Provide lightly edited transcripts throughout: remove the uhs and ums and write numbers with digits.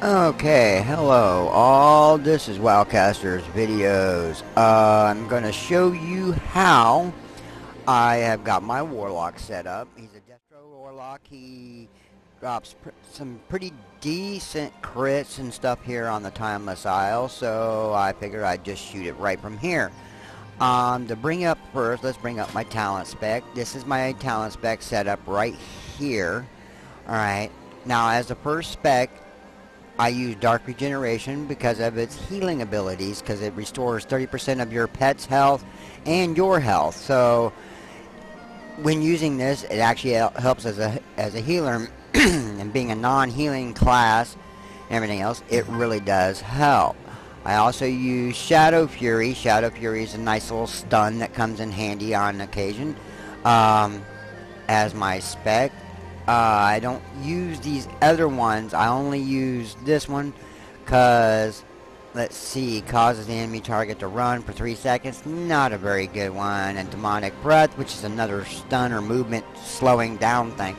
Okay, hello all, this is Wildcaster's Videos. I'm going to show you how I have got my Warlock set up. He's a Destro Warlock. He drops some pretty decent crits and stuff here on the Timeless Isle, so I figured I'd just shoot it right from here. To bring up first, let's bring up my talent spec. This is my talent spec set up right here. Alright, now as the first spec, I use Dark Regeneration because of its healing abilities, because it restores 30% of your pet's health and your health. So when using this, it actually helps as a healer, and being a non-healing class and everything else, it really does help. I also use Shadow Fury. Shadow Fury is a nice little stun that comes in handy on occasion as my spec. I don't use these other ones. I only use this one because, let's see, causes the enemy target to run for 3 seconds. Not a very good one. And Demonic Breath, which is another stun or movement slowing down thing.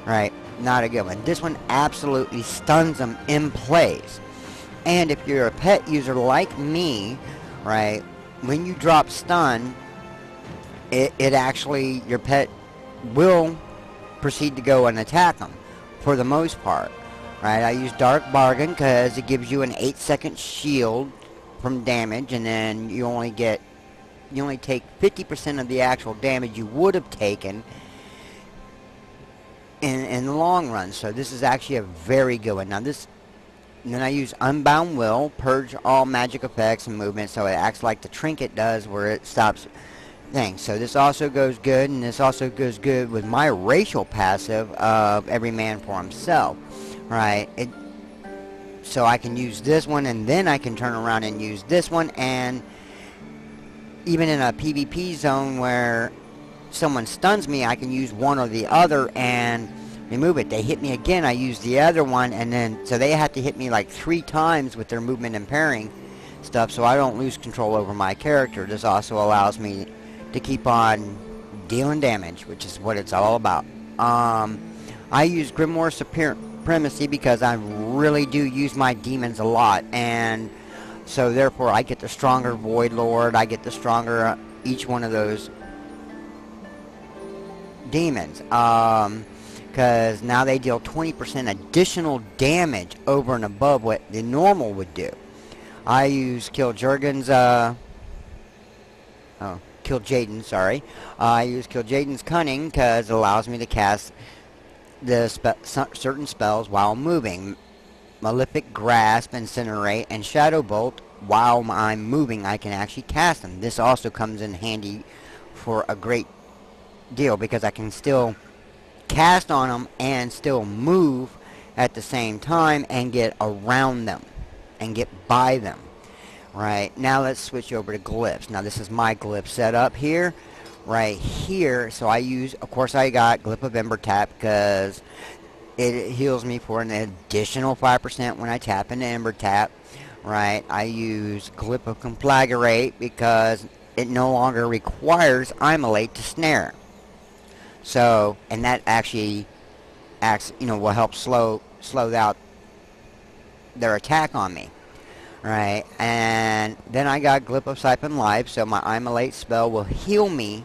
Right, not a good one. This one absolutely stuns them in place. And if you're a pet user like me, right, when you drop stun, it actually, your pet will proceed to go and attack them for the most part. Right, I use Dark Bargain because it gives you an 8-second shield from damage, and then you only take 50% of the actual damage you would have taken in the long run. So this is actually a very good one. Now this, and then I use Unbound Will, purge all magic effects and movement, so it acts like the trinket does, where it stops things. So this also goes good, and this also goes good with my racial passive of Every Man for Himself. Right, so I can use this one, and then I can turn around and use this one, and even in a PvP zone where someone stuns me, I can use one or the other and remove it. They hit me again, I use the other one, and then so they have to hit me like 3 times with their movement and parrying stuff, so I don't lose control over my character. This also allows me to keep on dealing damage, which is what it's all about. I use Grimoire Supremacy because I really do use my demons a lot, and so therefore I get the stronger Void Lord, I get the stronger each one of those demons, because now they deal 20% additional damage over and above what the normal would do. I use Kil'jaeden's I use Kil'jaeden's Cunning because it allows me to cast the certain spells while moving. Malefic Grasp, Incinerate, and Shadow Bolt. While I'm moving, I can actually cast them. This also comes in handy for a great deal because I can still cast on them and still move at the same time and get around them and get by them. Right, now let's switch over to Glyphs. Now this is my Glyph setup here, right here. So I use, of course I got Glyph of Ember Tap because it heals me for an additional 5% when I tap into Ember Tap. Right, I use Glyph of Conflagrate because it no longer requires Immolate to snare. So, and that actually acts, will help slow out their attack on me. Right, and then I got Glyph of Siphon Life, so my Immolate spell will heal me.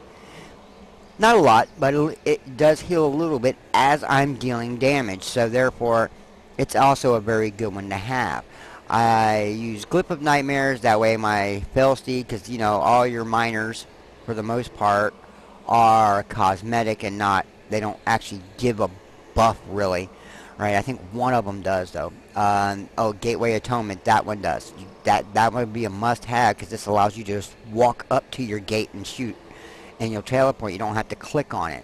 Not a lot, but it does heal a little bit as I'm dealing damage, so therefore it's also a very good one to have. I use Glyph of Nightmares, that way my Felsteed, because all your minors for the most part are cosmetic and they don't actually give a buff really. Right, I think one of them does though. Gateway Atonement, that one does. That would be a must-have because this allows you to just walk up to your gate and shoot, and you'll teleport. You don't have to click on it.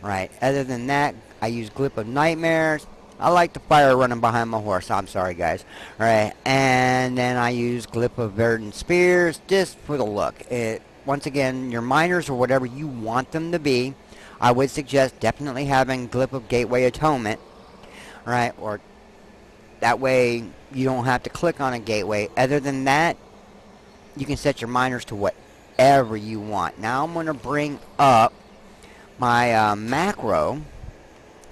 Right. Other than that, I use Glyph of Nightmares. I like the fire running behind my horse. I'm sorry, guys. Right, and then I use Glyph of Verdant Spears just for the look. Once again, your miners or whatever you want them to be, I would suggest definitely having Glyph of Gateway Atonement. Right, or that way you don't have to click on a gateway. Other than that, you can set your miners to whatever you want. Now I'm going to bring up my macro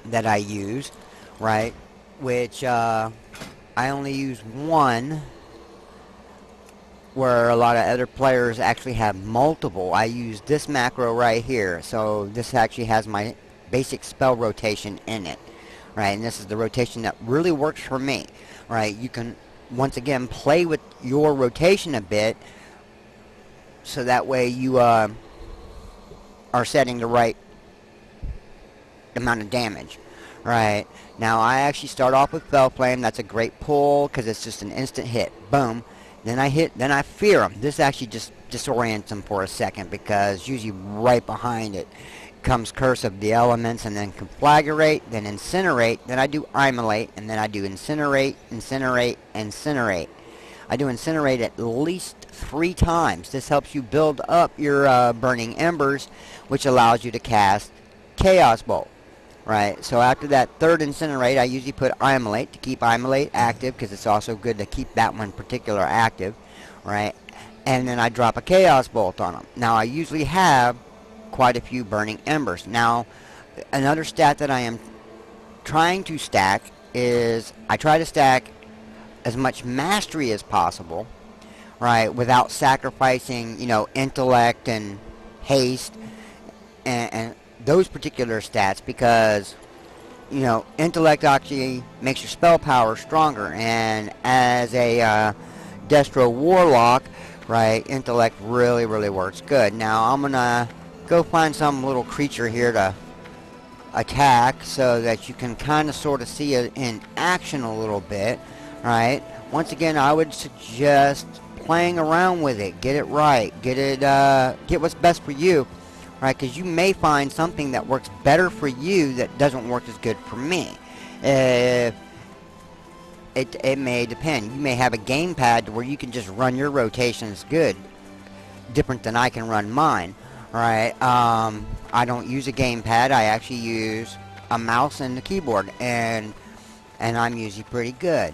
that I use, right, which I only use one, where a lot of other players actually have multiple. I use this macro right here. So this actually has my basic spell rotation in it, right? And this is the rotation that really works for me, right? You can, once again, play with your rotation a bit, so that way you are setting the right amount of damage. Right, now I actually start off with Fell Flame. That's a great pull because it's just an instant hit. Boom. Then I fear them. This actually just disorients them for a second, because usually right behind it comes Curse of the Elements, and then Conflagrate, then Incinerate, then I do Immolate, and then I do Incinerate, Incinerate, Incinerate. I do Incinerate at least 3 times. This helps you build up your Burning Embers, which allows you to cast Chaos Bolt. Right, so after that third Incinerate, I usually put Immolate to keep Immolate active, because it's also good to keep that one particular active, right? And then I drop a Chaos Bolt on them. Now, I usually have quite a few Burning Embers. Now, another stat that I am trying to stack is I try to stack as much Mastery as possible, right, without sacrificing, you know, Intellect and Haste and those particular stats, because, you know, Intellect actually makes your spell power stronger, and as a Destro Warlock, right, Intellect really works good. Now I'm gonna go find some little creature here to attack, so that you can kind of sort of see it in action a little bit, right? Once again, I would suggest playing around with it, get it right, get what's best for you. Right, because you may find something that works better for you that doesn't work as good for me. It may depend. You may have a gamepad where you can just run your rotations good, different than I can run mine. Right? I don't use a gamepad. I actually use a mouse and a keyboard, and I'm usually pretty good.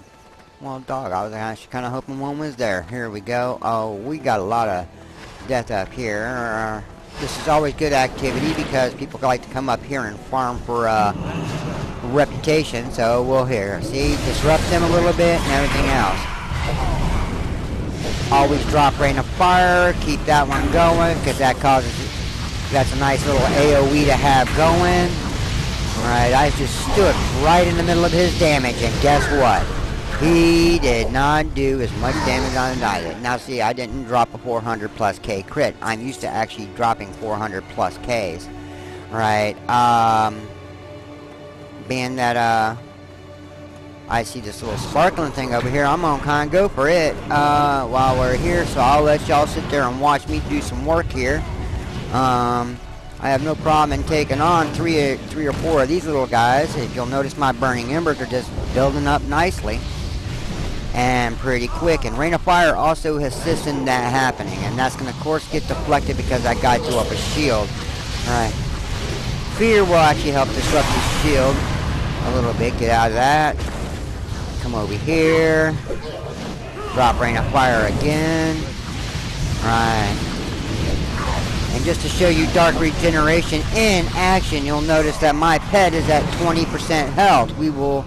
Well, dog, I was actually kind of hoping one was there. Here we go. Oh, we got a lot of death up here. This is always good activity, because people like to come up here and farm for reputation. So we'll see, disrupt them a little bit and everything else. Always drop Rain of Fire, keep that one going, because that's a nice little AoE to have going. Alright, I just stood right in the middle of his damage, and guess what? He did not do as much damage on it as I did. Now see, I didn't drop a 400 plus K crit. I'm used to actually dropping 400 plus Ks. Right, being that I see this little sparkling thing over here, I'm gonna kind of go for it while we're here. So I'll let y'all sit there and watch me do some work here. I have no problem in taking on three or four of these little guys. If you'll notice, my Burning Embers are just building up nicely and pretty quick. And Rain of Fire also assists in that happening, and that's going to, of course, get deflected because that guy threw up a shield. Alright. Fear will actually help disrupt his shield a little bit. Get out of that. Come over here. Drop Rain of Fire again. Right. And just to show you Dark Regeneration in action, you'll notice that my pet is at 20% health. We will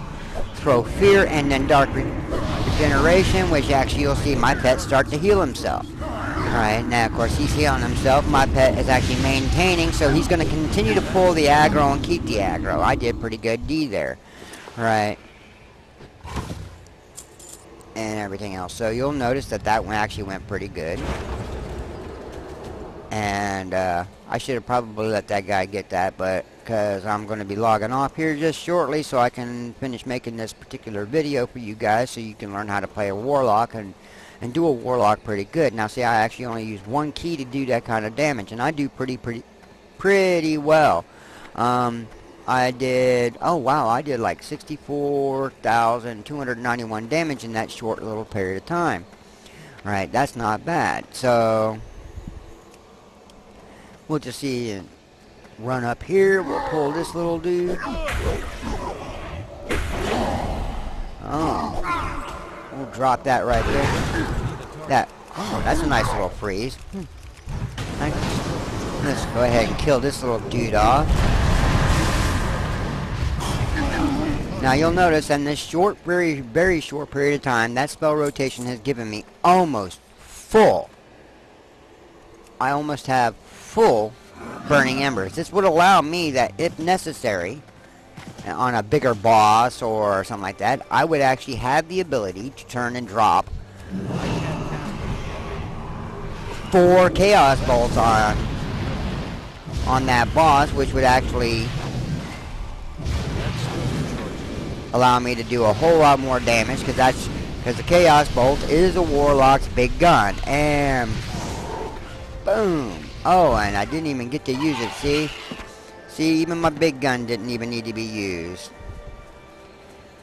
throw Fear and then Dark Regeneration, which actually you'll see my pet start to heal himself. Alright, now of course he's healing himself. My pet is actually maintaining, so he's going to continue to pull the aggro and keep the aggro. I did pretty good D there. Right. And everything else. So you'll notice that that one actually went pretty good. And I should have probably let that guy get that, but because I'm going to be logging off here just shortly so I can finish making this particular video for you guys so you can learn how to play a Warlock and do a Warlock pretty good. Now see, I actually only use one key to do that kind of damage, and I do pretty well. I did, oh wow, I did like 64,291 damage in that short little period of time. Right, that's not bad. So we'll just see and run up here. We'll pull this little dude. Oh, we'll drop that right there. Oh, that's a nice little freeze. Let's go ahead and kill this little dude off. Now you'll notice in this short, very, very short period of time, that spell rotation has given me almost full. I almost have full burning embers. This would allow me that, if necessary, on a bigger boss or something like that, I would actually have the ability to turn and drop 4 chaos bolts on that boss, which would actually allow me to do a whole lot more damage, because the chaos bolt is a warlock's big gun. And boom. Oh, and I didn't even get to use it. See, even my big gun didn't even need to be used.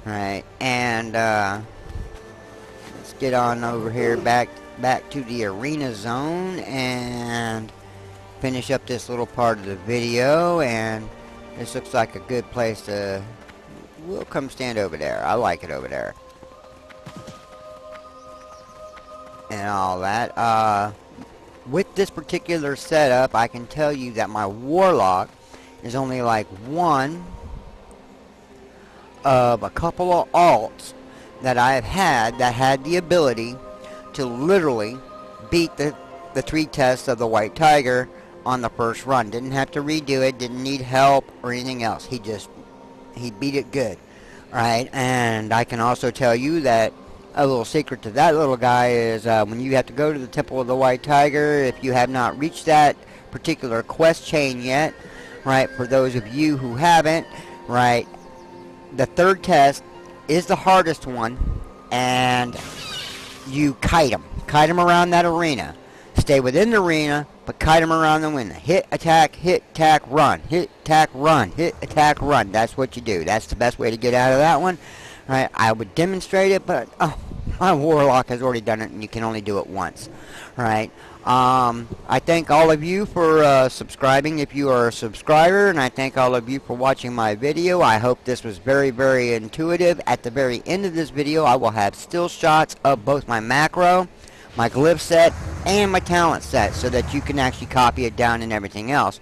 Right, and let's get on over here back to the arena zone and finish up this little part of the video. And this looks like a good place to... We'll come stand over there. I like it over there. And all that. With this particular setup, I can tell you that my warlock is only like one of a couple of alts that I have had that had the ability to literally beat the 3 tests of the White Tiger on the first run. Didn't have to redo it, didn't need help or anything else. He beat it good. Right, and I can also tell you that a little secret to that little guy is when you have to go to the Temple of the White Tiger, if you have not reached that particular quest chain yet, right, for those of you who haven't, right, the 3rd test is the hardest one, and you kite them around that arena. Stay within the arena, but kite them around the arena. Hit, attack, run. Hit, attack, run. Hit, attack, run. That's what you do. That's the best way to get out of that one. Right, I would demonstrate it, but my warlock has already done it, and you can only do it once. Right. I thank all of you for subscribing if you are a subscriber, and I thank all of you for watching my video. I hope this was very, very intuitive. At the very end of this video, I will have still shots of both my macro, my glyph set, and my talent set, so that you can actually copy it down and everything else.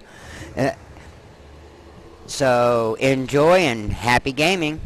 So enjoy and happy gaming.